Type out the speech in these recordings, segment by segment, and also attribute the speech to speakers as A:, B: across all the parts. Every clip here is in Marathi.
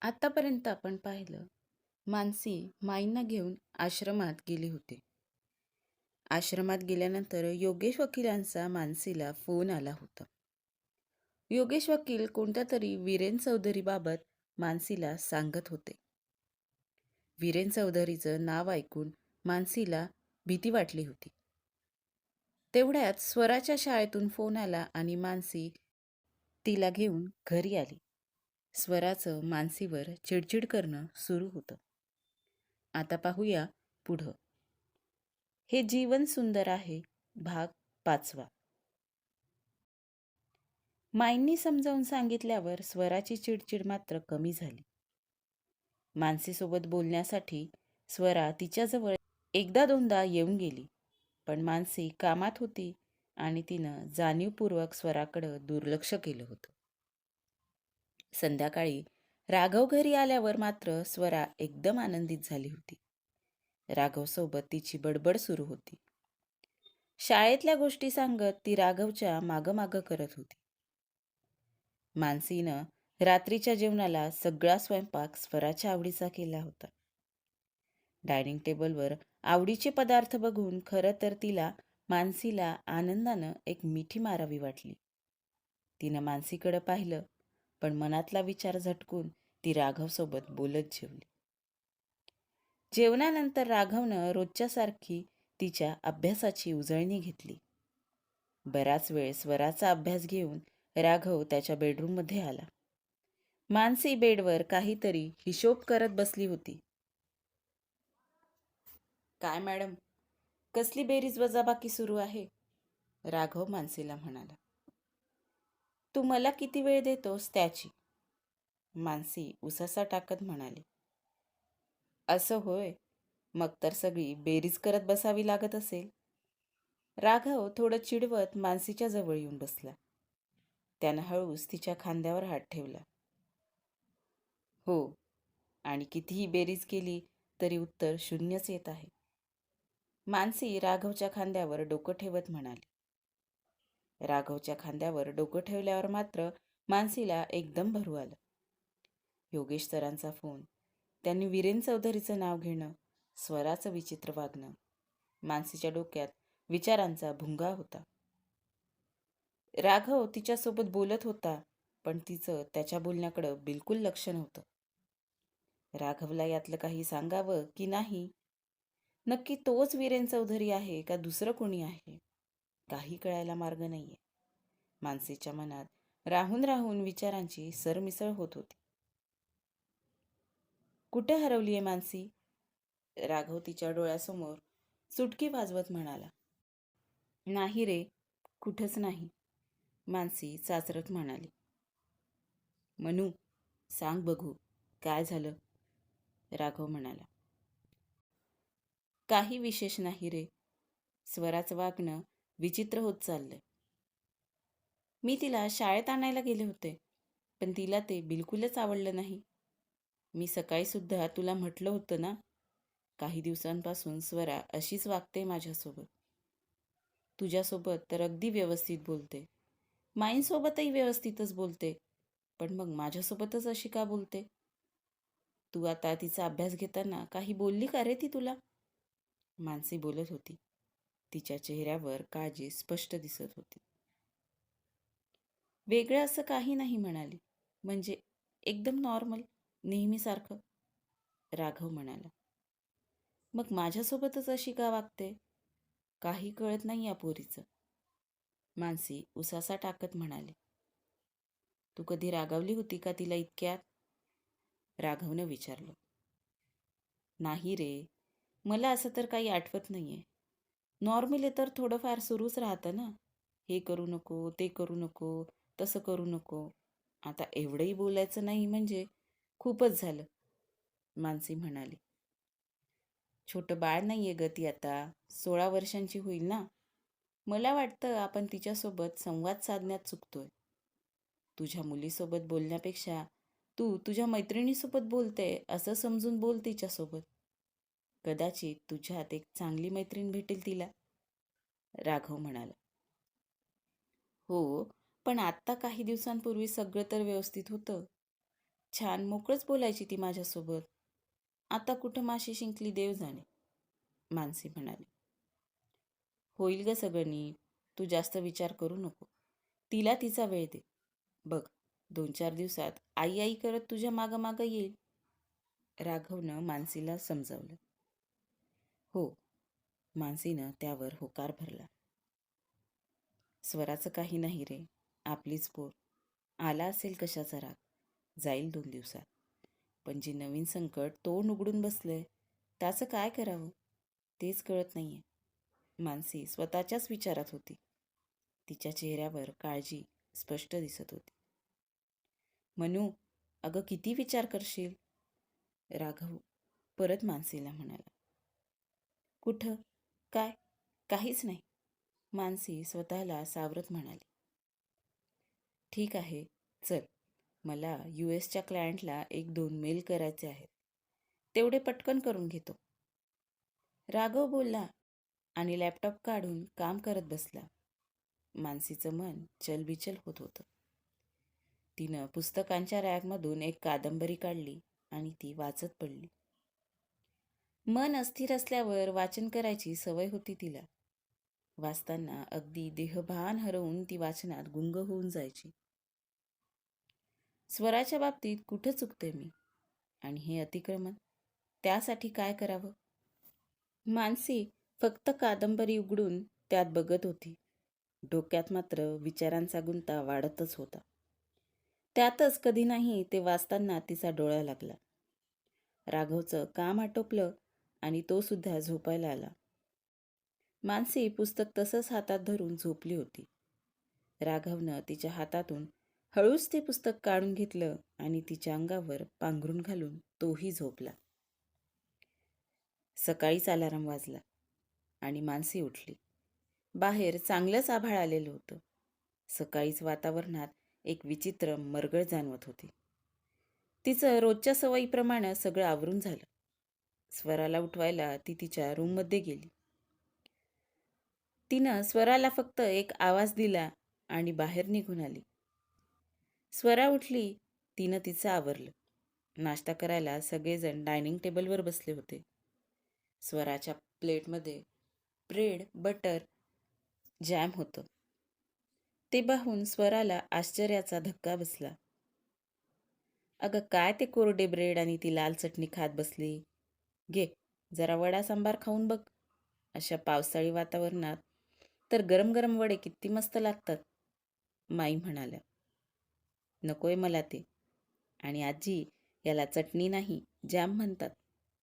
A: आतापर्यंत आपण पाहिलं, मानसी माईंना घेऊन आश्रमात गेली होती. आश्रमात गेल्यानंतर योगेश वकिलांचा मानसीला फोन आला होता. योगेश वकील कोणत्या तरी वीरेन चौधरीबाबत मानसीला सांगत होते. वीरेन चौधरीचं नाव ऐकून मानसीला भीती वाटली होती. तेवढ्यात स्वराच्या शाळेतून फोन आला आणि मानसी तिला घेऊन घरी आली. स्वराचं मानसीवर चिडचिड करणं सुरू होतं. आता पाहूया पुढं. हे जीवन सुंदर आहे, भाग 5. माईंनी समजावून सांगितल्यावर स्वराची चिडचिड मात्र कमी झाली. मानसीसोबत बोलण्यासाठी स्वरा तिच्याजवळ एकदा दोनदा येऊन गेली, पण मानसी कामात होती आणि तिनं जाणीवपूर्वक स्वराकडं दुर्लक्ष केलं होतं. संध्याकाळी राघव घरी आल्यावर मात्र स्वरा एकदम आनंदित झाली होती. राघवसोबत तिची बडबड सुरू होती. शाळेतल्या गोष्टी सांगत ती राघवच्या मागं करत होती. मानसीनं रात्रीच्या जेवणाला सगळा स्वयंपाक स्वराच्या आवडीचा केला होता. डायनिंग टेबलवर आवडीचे पदार्थ बघून खरं तर मानसीला आनंदानं एक मिठी मारावी वाटली. तिनं मानसीकडे पाहिलं, पण मनातला विचार झटकून ती राघवसोबत बोलत जेवली. जेवणानंतर राघवनं रोजच्यासारखी तिच्या अभ्यासाची उजळणी घेतली. बराच वेळ स्वराचा अभ्यास घेऊन राघव त्याच्या बेडरूममध्ये आला. मानसी बेडवर काहीतरी हिशोब करत बसली होती. काय मॅडम, कसली बेरीज वजाबाकी सुरू आहे? राघव मानसीला म्हणाला. तू मला किती वेळ देतोस त्याची. मानसी उसासा टाकत म्हणाली. असं होय, मग तर सगळी बेरीज करत बसावी लागत असेल. राघव थोडं चिडवत मानसीच्या जवळ येऊन बसला. त्यानं हळूच तिच्या खांद्यावर हात ठेवला. हो, आणि कितीही बेरीज केली तरी उत्तर शून्यच येत आहे. मानसी राघवच्या खांद्यावर डोकं ठेवत म्हणाली. राघवच्या खांद्यावर डोकं ठेवल्यावर मात्र मानसीला एकदम भरू आलं. योगेश सरांचा फोन, त्यांनी वीरेन चौधरीचं नाव घेणं, स्वराचं विचित्र वागणं, मानसीच्या डोक्यात विचारांचा भुंगा होता. राघव तिच्यासोबत बोलत होता, पण तिचं त्याच्या बोलण्याकडं बिलकुल लक्ष नव्हतं. राघवला यातलं काही सांगावं की नाही? नक्की तोच वीरेन चौधरी आहे का दुसरं कोणी आहे? काही कळायला मार्ग नाहीये. मानसीच्या मनात राहून राहून विचारांची सरमिसळ होत होती. कुठे हरवलीये मानसी? राघव तिच्या डोळ्यासमोर चुटकी वाजवत म्हणाला. नाही रे, कुठंच नाही, मानसी चाचरत म्हणाली. मनू, सांग बघू, काय झालं? राघव म्हणाला. काही विशेष नाही रे, स्वराचं वागणं विचित्र होत चाललंय. मी तिला शाळेत आणायला गेले होते, पण तिला ते बिलकुलच आवडलं नाही. मी सकाळी सुद्धा तुला म्हटलं होतं ना, काही दिवसांपासून स्वरा अशीच वागते माझ्यासोबत. तुझ्यासोबत तर अगदी व्यवस्थित बोलते, माईंसोबतही व्यवस्थितच बोलते, पण मग माझ्यासोबतच अशी का बोलते? तू आता तिचा अभ्यास घेताना काही बोलली का रे ती तुला? मानसी बोलत होती. तिच्या चेहऱ्यावर काळजी स्पष्ट दिसत होती. वेगळं असं काही नाही म्हणाली, म्हणजे एकदम नॉर्मल, नेहमीसारखं. राघव म्हणाला. मग माझ्यासोबतच अशी का वागते? काही कळत नाही या पोरीचं. मानसी उसासा टाकत म्हणाली. तू कधी रागावली होती का तिला इतक्यात? राघवनं विचारलं. नाही रे, मला असं तर काही आठवत नाहीये. नॉर्मली तर थोडंफार सुरूच राहतं ना, हे करू नको, ते करू नको, तसं करू नको. आता एवढंही बोलायचं नाही म्हणजे खूपच झालं, मानसी म्हणाली. छोटं बाळ नाहीये ग ती आता, 16 वर्षांची होईल ना. मला वाटतं आपण तिच्यासोबत संवाद साधण्यात चुकतोय. तुझ्या मुलीसोबत बोलण्यापेक्षा तू तुझ्या मैत्रिणीसोबत बोलते असं समजून बोल तिच्यासोबत. कदाचित तुझ्यात एक चांगली मैत्रीण भेटेल तिला, राघव म्हणाला. हो, पण आत्ता काही दिवसांपूर्वी सगळं तर व्यवस्थित होतं. छान मोकळंच बोलायची ती माझ्यासोबत. आता कुठं माशी शिंकली देव जाणे, मानसी म्हणाली. होईल ग सगळं नीट. तू जास्त विचार करू नको. तिला तिचा वेळ दे. बघ, 2-4 दिवसात आई आई करत तुझ्या मागं मागं येईल. राघवनं मानसीला समजावलं. हो, मानसीनं त्यावर होकार भरला. स्वराचं काही नाही रे, आपलीच पोर. आला असेल कशाचा राग, जाईल 2 दिवसात. पण जे नवीन संकट तोंड उघडून बसलंय, त्याचं काय करावं तेच कळत नाहीये. मानसी स्वतःच्याच विचारात होती. तिच्या चेहऱ्यावर काळजी स्पष्ट दिसत होती. मनू, अगं किती विचार करशील? राघव परत मानसीला म्हणाला. कुठं? काय? काहीच नाही, मानसी स्वतःला सावरत म्हणाली. ठीक आहे, चल. मला US क्लायंटला 1-2 मेल करायचे आहेत. तेवढे पटकन करून घेतो. राघव बोलला आणि लॅपटॉप काढून काम करत बसला. मानसीचं मन चलबिचल होत होतं. तिनं पुस्तकांच्या रॅकमधून एक कादंबरी काढली आणि ती वाचत पडली. मन अस्थिर असल्यावर वाचन करायची सवय होती तिला. वाचताना अगदी देहभान हरवून ती वाचनात गुंग होऊन जायची. स्वराच्या बाबतीत कुठं चुकते मी? आणि हे अतिक्रमण? त्यासाठी काय करावं? मानसी फक्त कादंबरी उघडून त्यात बघत होती. डोक्यात मात्र विचारांचा गुंता वाढतच होता. त्यातच कधी नाही ते वाचताना तिचा डोळा लागला. राघवचं काम आटोपलं आणि तो सुद्धा झोपायला आला. मानसी पुस्तक तसंच हातात धरून झोपली होती. राघवनं तिच्या हातातून हळूच ते पुस्तक काढून घेतलं आणि तिच्या अंगावर पांघरून घालून तोही झोपला. सकाळीच अलार्म वाजला आणि मानसी उठली. बाहेर चांगलंच आभाळ आलेलं होतं. सकाळीच वातावरणात एक विचित्र मरगळ जाणवत होती. तिचं रोजच्या सवयीप्रमाणे सगळं आवरून झालं. स्वराला उठवायला ती तिच्या रूममध्ये गेली. तिनं स्वराला फक्त एक आवाज दिला आणि बाहेर निघून आली. स्वरा उठली. तिनं तिचं आवरलं. नाश्ता करायला सगळेजण डायनिंग टेबलवर बसले होते. स्वराच्या प्लेटमध्ये ब्रेड, बटर, जॅम होतं. ते पाहून स्वराला आश्चर्याचा धक्का बसला. अगं काय ते कोरडे ब्रेड आणि ती लाल चटणी खात बसली? घे, जरा वडा सांबार खाऊन बघ. अशा पावसाळी वातावरणात तर गरम गरम वडे किती मस्त लागतात, माई म्हणाल्या. नकोय मला ते. आणि आजी, याला चटणी नाही जॅम म्हणतात,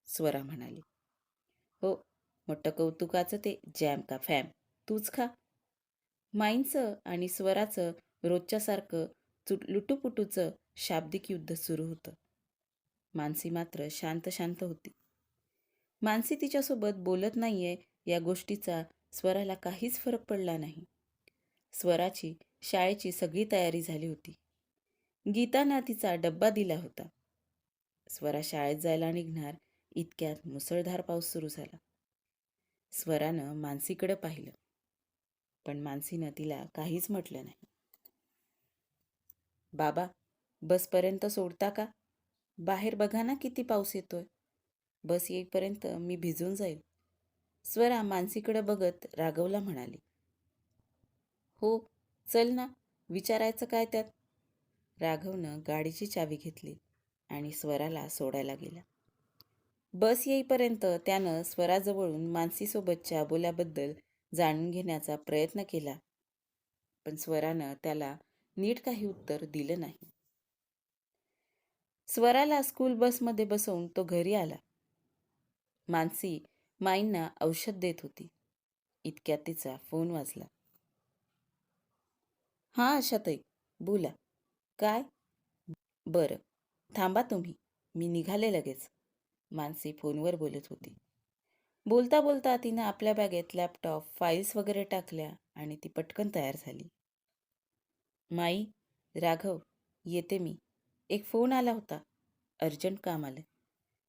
A: स्वरा म्हणाली. हो, मोठं कौतुकाचं ते जॅम का फॅम, तूच खा. माईंचं आणि स्वराचं रोजच्यासारखं लुटूपुटूचं शाब्दिक युद्ध सुरू होतं. मानसी मात्र शांत शांत होती. मानसी तिच्यासोबत बोलत नाहीये या गोष्टीचा स्वराला काहीच फरक पडला नाही. स्वराची शाळेची सगळी तयारी झाली होती. गीताना तिचा डब्बा दिला होता. स्वरा शाळेत जायला निघणार इतक्यात मुसळधार पाऊस सुरू झाला. स्वरानं मानसीकडे पाहिलं, पण मानसीनं तिला काहीच म्हटलं नाही. बाबा, बसपर्यंत सोडता का? बाहेर बघा ना किती पाऊस येतोय. बस येईपर्यंत मी भिजून जाईल, स्वरा मानसीकडे बघत राघवला म्हणाली. हो, चल ना, विचारायचं काय त्यात? राघवनं गाडीची चावी घेतली आणि स्वराला सोडायला गेला. बस येईपर्यंत त्यानं स्वराजवळून मानसीसोबतच्या बोल्याबद्दल जाणून घेण्याचा प्रयत्न केला, पण स्वरानं त्याला नीट काही उत्तर दिलं नाही. स्वराला स्कूल बसमध्ये बसवून तो घरी आला. मानसी माईंना औषध देत होती. इतक्यात तिचा फोन वाजला. हां आशाताई, बोला. काय? बरं, थांबा तुम्ही, मी निघाले लगेच, मानसी फोनवर बोलत होती. बोलता बोलता तिनं आपल्या बॅगेत लॅपटॉप, फाईल्स वगैरे टाकल्या आणि ती पटकन तयार झाली. माई, राघव, येते मी. एक फोन आला होता, अर्जंट काम आलं,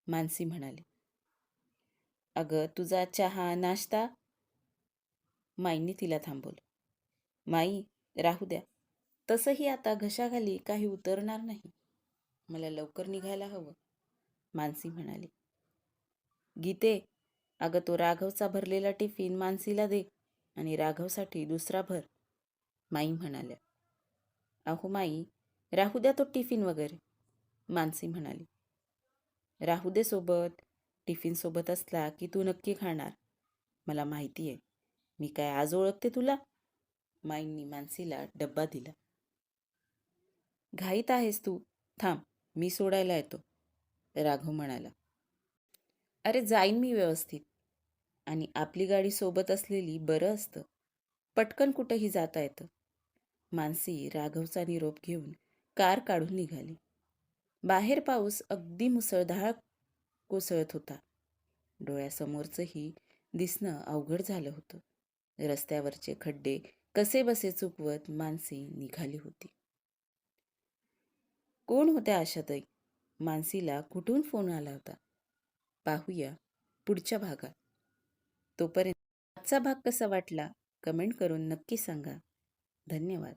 A: मानसी म्हणाली. अगं तुझा चहा, नाश्ता? माईंनी तिला थांबवलं. माई, राहू द्या, तसंही आता घशाखाली काही उतरणार नाही. मला लवकर निघायला हवं, मानसी म्हणाली. गीते, अगं तो राघवचा भरलेला टिफिन मानसीला दे आणि राघवसाठी दुसरा भर, माई म्हणाल्या. अहो माई, राहू द्या तो टिफिन वगैरे, मानसी म्हणाली. राहू दे सोबत. टिफिन सोबत असला की तू नक्की खाणार. मला माहिती आहे. मी काय आज ओळखते तुला? माईंनी मानसीला डब्बा दिला. घाईत आहेस तू? थांब, मी सोडायला येतो, राघव म्हणाला. अरे जाईन मी व्यवस्थित. आणि आपली गाडी सोबत असलेली बरं असतं. पटकन कुठंही जाता येतं. मानसी राघवचा निरोप घेऊन कार काढून निघाली. बाहेर पाऊस अगदी मुसळधार कोसळत होता. डोळ्यासमोरचंही दिसणं अवघड झालं होतं. रस्त्यावरचे खड्डे कसेबसे चुकवत मानसी निघाली होती. कोण होत्या आशाताई? मानसीला कुठून फोन आला होता? पाहूया पुढच्या भागात. तोपर्यंत आजचा भाग कसा वाटला कमेंट करून नक्की सांगा. धन्यवाद.